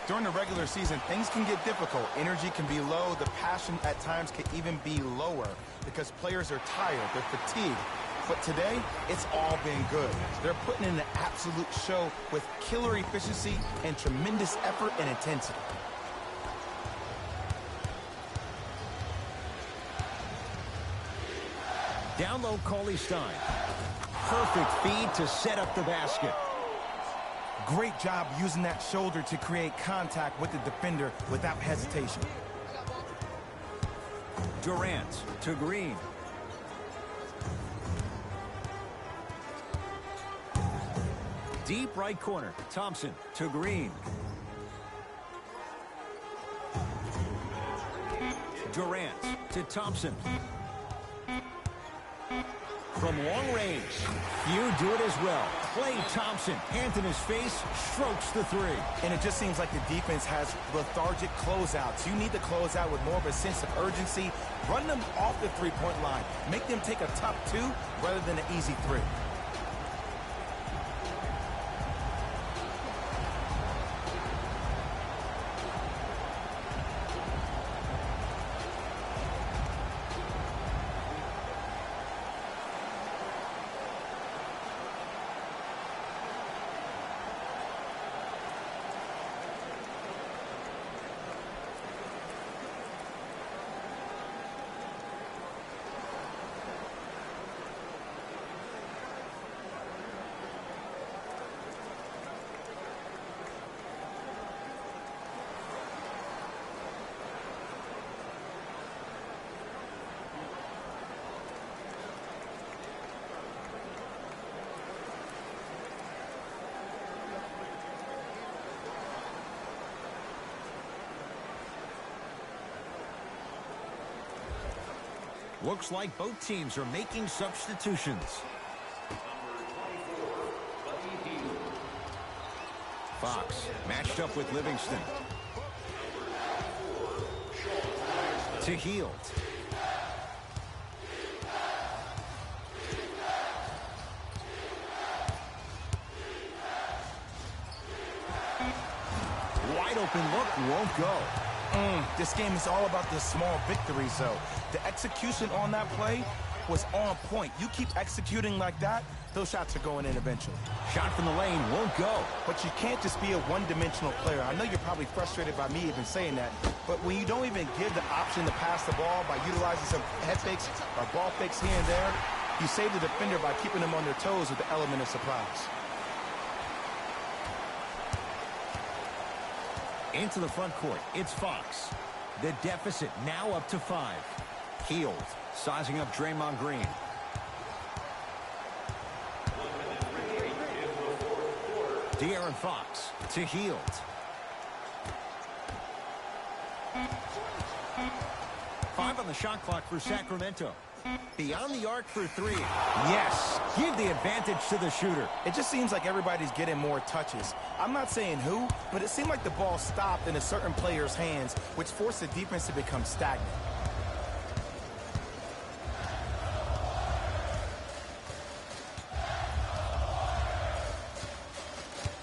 During the regular season, things can get difficult. Energy can be low. The passion at times can even be lower because players are tired. They're fatigued. But today, it's all been good. They're putting in an absolute show with killer efficiency and tremendous effort and intensity. Down low, Cauley Stein. Perfect feed to set up the basket. Great job using that shoulder to create contact with the defender without hesitation. Durant to Green. Deep right corner. Thompson to Green. Durant to Thompson. From long range, few do it as well. Klay Thompson, hand in his face, strokes the 3. And it just seems like the defense has lethargic closeouts. You need to close out with more of a sense of urgency. Run them off the three-point line. Make them take a tough 2 rather than an easy 3. Looks like both teams are making substitutions. Fox matched up with Livingston. To Hield. Wide open look, won't go. This game is all about the small victories, though. The execution on that play was on point. You keep executing like that, those shots are going in eventually. Shot from the lane won't go. But you can't just be a one-dimensional player. I know you're probably frustrated by me even saying that, but when you don't even give the option to pass the ball by utilizing some head fakes or ball fakes here and there, you save the defender by keeping them on their toes with the element of surprise. Into the front court, it's Fox. The deficit now up to 5. Hield, sizing up Draymond Green. De'Aaron Fox to Hield. Five on the shot clock for Sacramento. Beyond the arc for 3. Yes, give the advantage to the shooter. It just seems like everybody's getting more touches. I'm not saying who, but it seemed like the ball stopped in a certain player's hands, which forced the defense to become stagnant.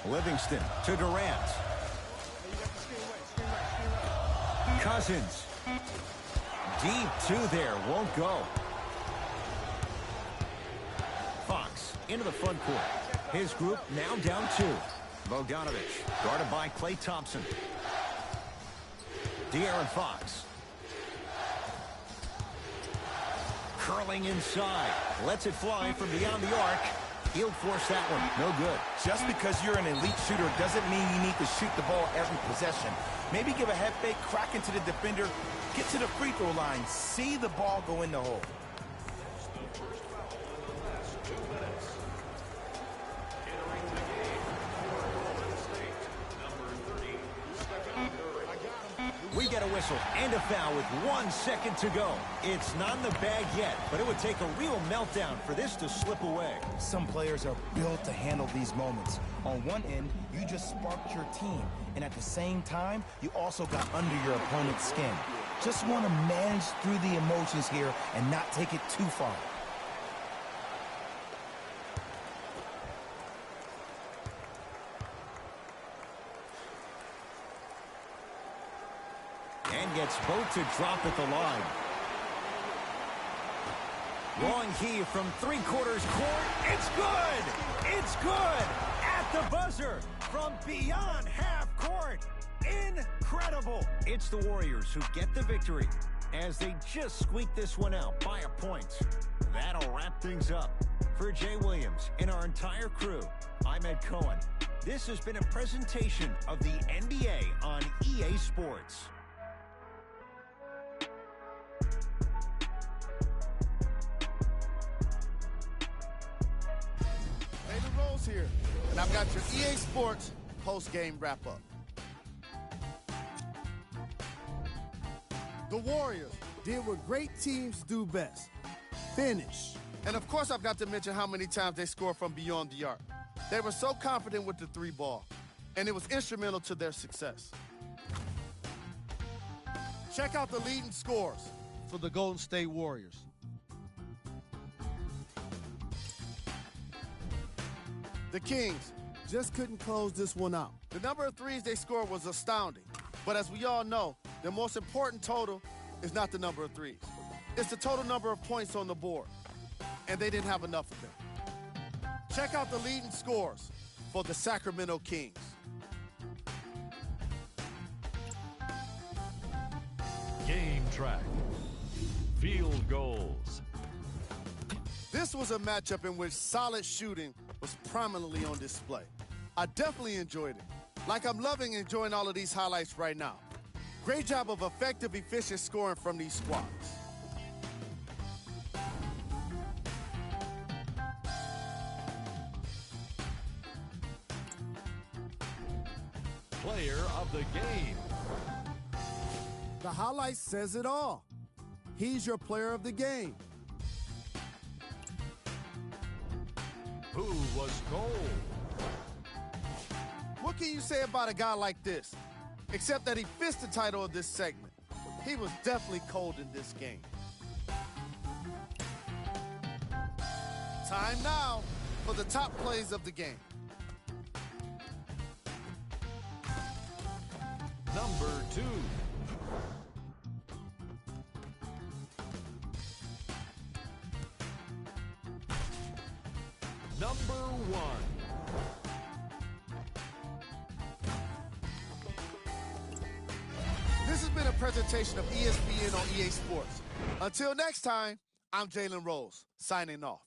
Livingston to Durant. Cousins. Deep two there. Won't go. Fox into the front court. His group now down 2. Bogdanovich guarded by Klay Thompson. De'Aaron Fox. Curling inside. Lets it fly from beyond the arc. He'll force that one. No good. Just because you're an elite shooter doesn't mean you need to shoot the ball every possession. Maybe give a head fake, crack into the defender, get to the free throw line, see the ball go in the hole. That's the first foul in the last 2 minutes. Entering the game for Golden State, number 30, Stephen Curry. We get a whistle and a foul with 1 second to go. It's not in the bag yet, but it would take a real meltdown for this to slip away. Some players are built to handle these moments. On one end, you just sparked your team, and at the same time, you also got under your opponent's skin. Just want to manage through the emotions here and not take it too far. And gets both to drop at the line. Long heave from 3/4 court. It's good! It's good! At the buzzer from beyond half court. Incredible! It's the Warriors who get the victory as they just squeak this one out by a point. That'll wrap things up. For Jay Williams and our entire crew, I'm Ed Cohen. This has been a presentation of the NBA on EA Sports. Here, and I've got your EA Sports post-game wrap-up. The Warriors did what great teams do best: finish. And of course, I've got to mention how many times they scored from beyond the arc. They were so confident with the 3 ball, and it was instrumental to their success. Check out the leading scores for the Golden State Warriors. The Kings just couldn't close this one out. The number of threes they scored was astounding. But as we all know, the most important total is not the number of threes. It's the total number of points on the board. And they didn't have enough of them. Check out the leading scores for the Sacramento Kings. Game track. Field goals. This was a matchup in which solid shooting was prominently on display. I definitely enjoyed it. Like I'm loving enjoying all of these highlights right now. Great job of effective, efficient scoring from these squads. Player of the game. The highlight says it all. He's your player of the game. Who was cold? What can you say about a guy like this? Except that he fits the title of this segment. He was definitely cold in this game. Time now for the top plays of the game. Number 2. Number 1. This has been a presentation of ESPN on EA Sports. Until next time, I'm Jalen Rose, signing off.